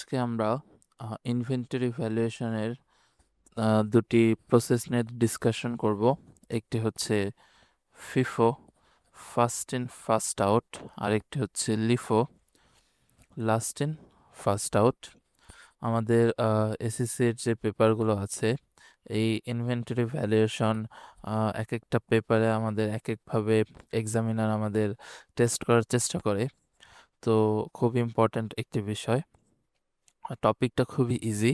আজকে আমরা ইনভেন্টরি ভ্যালুয়েশনের দুটি প্রসেস নিয়ে ডিসকাশন করব। একটি হচ্ছে FIFO, first in first out, আর একটি হচ্ছে LIFO, last in first out. আমাদের এসএসসির যে পেপারগুলো আছে, এই ইনভেন্টরি ভ্যালুয়েশন এক একটা পেপারে আমাদের এক একভাবে এক্সামিনার আমাদের টেস্ট করার চেষ্টা করে। তো খুব ইম্পর্ট্যান্ট একটি বিষয়। টপিকটা খুবই ইজি,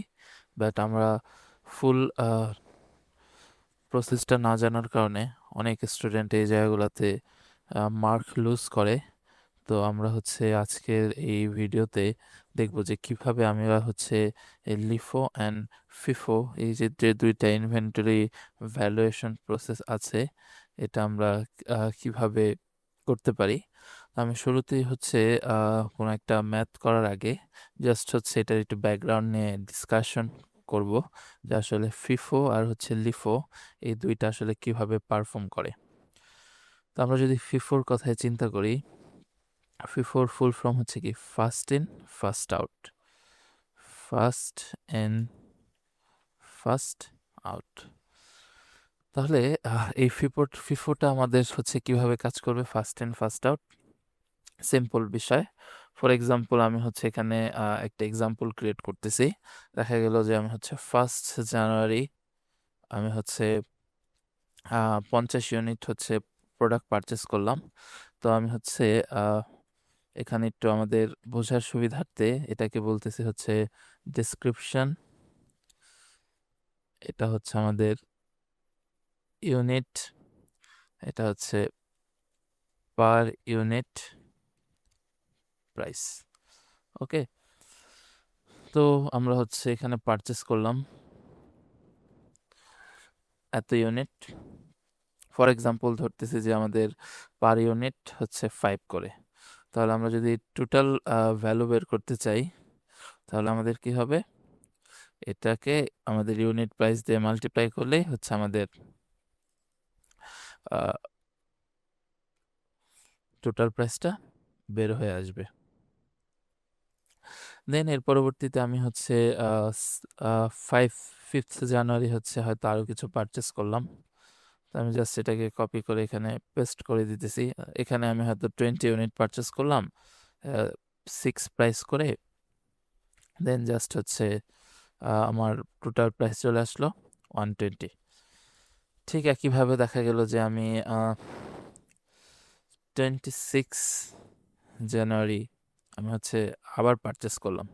বাট আমরা ফুল প্রসেসটা না জানার কারণে অনেক স্টুডেন্ট এই জায়গাগুলোতে মার্ক লুজ করে। তো আমরা হচ্ছে আজকের এই ভিডিওতে দেখব যে কিভাবে আমরা হচ্ছে এই লিফো অ্যান্ড ফিফো, এই যে দুইটা ইনভেন্টরি ভ্যালুয়েশন প্রসেস আছে, এটা আমরা কিভাবে করতে পারি। আমি শুরুতেই হচ্ছে কোনো একটা ম্যাথ করার আগে জাস্ট হচ্ছে এটার একটু ব্যাকগ্রাউন্ড নিয়ে ডিসকাশন করব, যে আসলে ফিফো আর হচ্ছে লিফো এই দুইটা আসলে কিভাবে পারফর্ম করে। তো আমরা যদি ফিফোর কথায় চিন্তা করি, ফিফোর ফুল ফর্ম হচ্ছে কি first in first out, first in first out. তাহলে এই ফিফোটা আমাদের হচ্ছে কিভাবে কাজ করবে, first in first out. Simple বিষয়। ফর এক্সাম্পল আমি হচ্ছে এখানে একটা এক্সাম্পল ক্রিয়েট করতেছি। দেখা গেল যে আমি হচ্ছে 1 জানুয়ারি আমি হচ্ছে 50 ইউনিট হচ্ছে প্রোডাক্ট পারচেস করলাম। তো আমি হচ্ছে এখানে একটু আমাদের বোঝার সুবিধার্থে এটাকে বলতেছি হচ্ছে ডেসক্রিপশন। এটা হচ্ছে আমাদের ইউনিট, এটা হচ্ছে পার ইউনিট প্রাইস। ওকে, তো আমরা হচ্ছে এখানে পারচেস করলাম এত ইউনিট। ফর এক্সাম্পল ধরতেছি যে আমাদের পার ইউনিট হচ্ছে 5 করে। তাহলে আমরা যদি টোটাল ভ্যালু বের করতে চাই, তাহলে আমাদের কি হবে, এটাকে আমাদের ইউনিট প্রাইস দিয়ে মাল্টিপ্লাই করলেই হচ্ছে আমাদের টোটাল প্রাইসটা বের হয়ে আসবে। দেন এর পরবর্তীতে আমি হচ্ছে 5th জানুয়ারি হচ্ছে হয়তো আরও কিছু পারচেস করলাম। তো আমি জাস্ট এটাকে কপি করে এখানে পেস্ট করে দিতেছি। এখানে আমি হয়তো 20 ইউনিট পারচেস করলাম 6 প্রাইস করে। দেন জাস্ট হচ্ছে আমার টোটাল প্রাইস চলে আসলো 120। ঠিক একইভাবে দেখা গেল যে আমি 26 জানুয়ারি আমি হচ্ছে আবার পারচেস করলাম।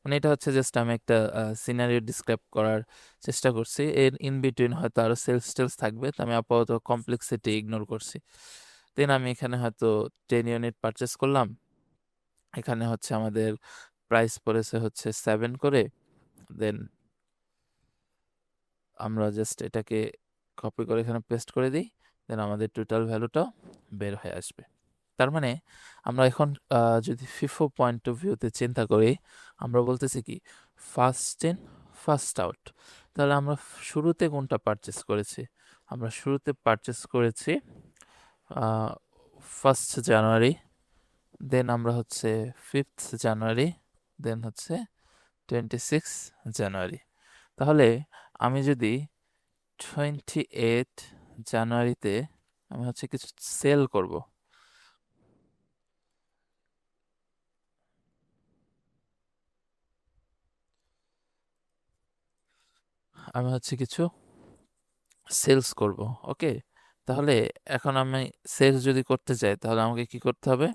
মানে এটা হচ্ছে জাস্ট আমি একটা সিনারিও ডিসক্রাইব করার চেষ্টা করছি। এর ইন বিটুইন হয়তো আরও সেলস টেলস থাকবে, তো আমি আপাতত কমপ্লেক্সিটি ইগনোর করছি। দেন আমি এখানে হয়তো 10 ইউনিট পারচেস করলাম। এখানে হচ্ছে আমাদের প্রাইস পড়েছে হচ্ছে 7 করে। দেন আমরা জাস্ট এটাকে কপি করে এখানে পেস্ট করে দিই। দেন আমাদের টোটাল ভ্যালুটা বের হয়ে আসবে। তার মানে আমরা এখন যদি ফিফো পয়েন্ট অফ ভিউতে চিন্তা করি, আমরা বলতেছি কি ফার্স্ট ইন ফার্স্ট আউট। তাহলে আমরা শুরুতে কোনটা পারচেস করেছি, আমরা শুরুতে পারচেস করেছি 1 জানুয়ারি, দেন আমরা হচ্ছে 5th জানুয়ারি, দেন হচ্ছে 26 জানুয়ারি। তাহলে আমি যদি 28 জানুয়ারিতে আমি হচ্ছে কিছু সেল করব, আমি হচ্ছে কিছু সেলস করব। ওকে, তাহলে এখন আমি সেলস যদি করতে চাই, তাহলে আমাকে কি করতে হবে,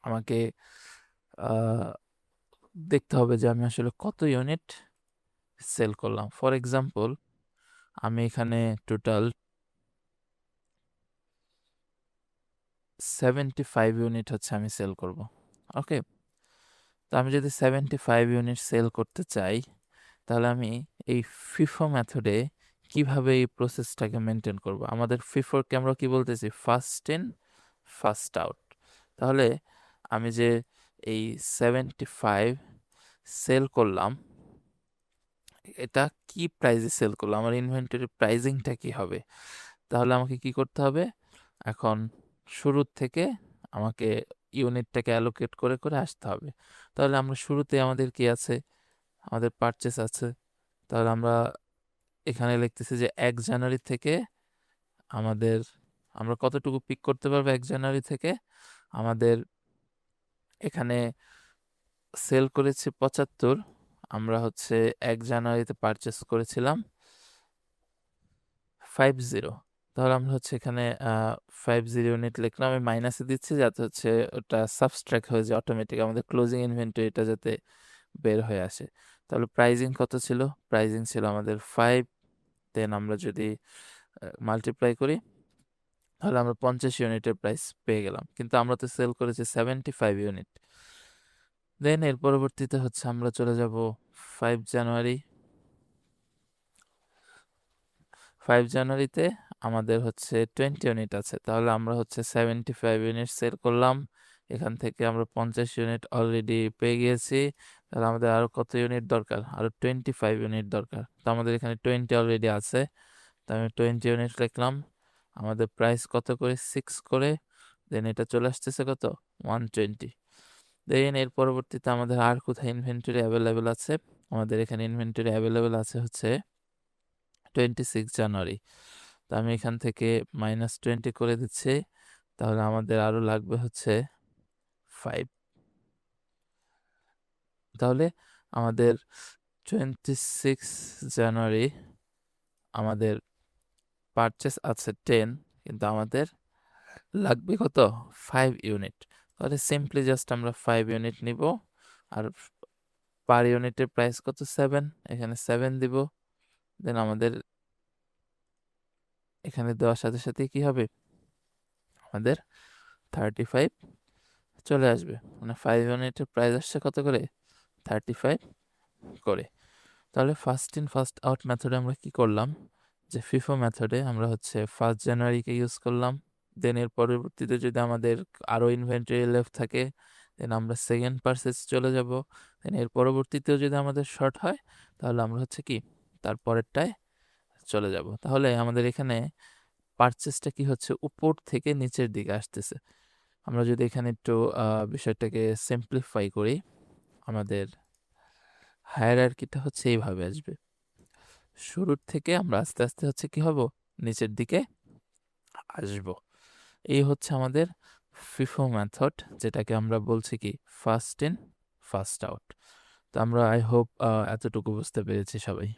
আমাকে দেখতে হবে যে আমি আসলে কত ইউনিট সেল করলাম। ফর এক্সাম্পল আমি এখানে টোটাল 75 ইউনিট হচ্ছে আমি সেল করব। ওকে, তো আমি যদি 75 ইউনিট সেল করতে চাই, তাহলে আমি এই ফিফো মেথডে কিভাবে এই প্রসেসটাকে মেনটেন করব। আমাদের ফিফোরকে আমরা কি বলতেছি, ফার্স্ট ইন ফার্স্ট আউট। তাহলে আমি যে এই 75 সেল করলাম, এটা কি প্রাইসে সেল করলাম, আমার ইনভেন্টরি প্রাইজিংটা কি হবে। তাহলে আমাকে কি করতে হবে, এখন শুরুর থেকে আমাকে ইউনিটটাকে অ্যালোকেট করে করে আসতে হবে। তাহলে আমরা শুরুতে আমাদের কি আছে, আমাদের পারচেস আছে। তাহলে আমরা এখানে লিখতেছি যে 1 জানুয়ারি থেকে আমাদের, আমরা কতটুকু পিক করতে পারবো 1 জানুয়ারি থেকে। আমাদের এখানে সেল করেছি 75, আমরা হচ্ছে 1 জানুয়ারিতে পারচেস করেছিলাম 50। তাহলে আমরা হচ্ছে এখানে 50 ইউনিট লিখলাম, আমি মাইনাসে দিচ্ছি যাতে হচ্ছে ওটা সাবস্ট্রাক্ট হয়ে যায় অটোমেটিক, আমাদের ক্লোজিং ইনভেন্টরিটা যাতে বের হয়ে আসে। তাহলে প্রাইজিং কত ছিল, প্রাইজিং ছিল আমাদের 5, দেন আমরা যদি মাল্টিপ্লাই করি তাহলে আমরা 50 ইউনিটের প্রাইস পেয়ে গেলাম, কিন্তু আমরা তো সেল করেছি 75 ইউনিট। দেন এর পরবর্তীতে হচ্ছে আমরা চলে যাব 5 জানুয়ারি। 5 জানুয়ারিতে আমাদের হচ্ছে 20 ইউনিট আছে, তাহলে আমরা হচ্ছে 75 ইউনিট সেল করলাম। এখান থেকে আমরা 50 ইউনিট অলরেডি পেয়ে গিয়েছি। তাহলে আমাদের আরো কত ইউনিট দরকার, আরো 25 ইউনিট দরকার। তো আমাদের এখানে 20 অলরেডি আছে, তো আমি 20 ইউনিট লিখলাম। আমাদের প্রাইস কত করে, 6 করে। দেন এটা চলে আসতেছে কত, 120। দেন এর পরবর্তীতে আমাদের আর কোথায় ইনভেন্টরি অ্যাভেলেবেল আছে, আমাদের এখানে ইনভেন্টরি অ্যাভেলেবেল আছে হচ্ছে 26 জানুয়ারি। তো আমি এখান থেকে -20 করে দিচ্ছি। তাহলে আমাদের আরো লাগবে হচ্ছে 5। তাহলে আমাদের 26 জানুয়ারি আমাদের পারচেস আছে 10, কিন্তু আমাদের লাগবে কত, 5 ইউনিট। তাহলে সিম্পলি জাস্ট আমরা 5 ইউনিট নিব, আর পার ইউনিটের প্রাইস কত, 7, এখানে 7 দিব। দেন আমাদের এখানে দেওয়ার সাথে সাথে কি হবে, আমাদের 35 চলে আসবে, মানে 5 ইউনিটের প্রাইস আসছে কত করে, 35 করে। তাহলে ফার্স্ট ইন ফার্স্ট আউট মেথডে আমরা কি করলাম, যে ফিফো মেথডে আমরা হচ্ছে 1 জানুয়ারিকে ইউজ করলাম। দেন এর পরবর্তীতে যদি আমাদের আরও ইনভেন্টরি লেফট থাকে, দেন আমরা সেকেন্ড পারচেজ চলে যাব। দেন এর পরবর্তীতেও যদি আমাদের শর্ট হয়, তাহলে আমরা হচ্ছে কি তার পরেরটায় চলে যাব। তাহলে আমাদের এখানে পারচেসটা কি হচ্ছে, উপর থেকে নিচের দিকে আসতেছে। আমরা যদি এখানে একটু বিষয়টাকে সিম্পলিফাই করি, আমাদের হায়ারার্কিটা হচ্ছে এইভাবে আসবে, শুরুর থেকে আমরা আস্তে আস্তে হচ্ছে কি হব, নিচের দিকে আসব। এই হচ্ছে আমাদের ফিফো মেথড, যেটাকে আমরা বলছি কি ফার্স্ট ইন ফার্স্ট আউট। তো আমরা আই হোপ এতটুকু বুঝতে পেরেছি সবাই।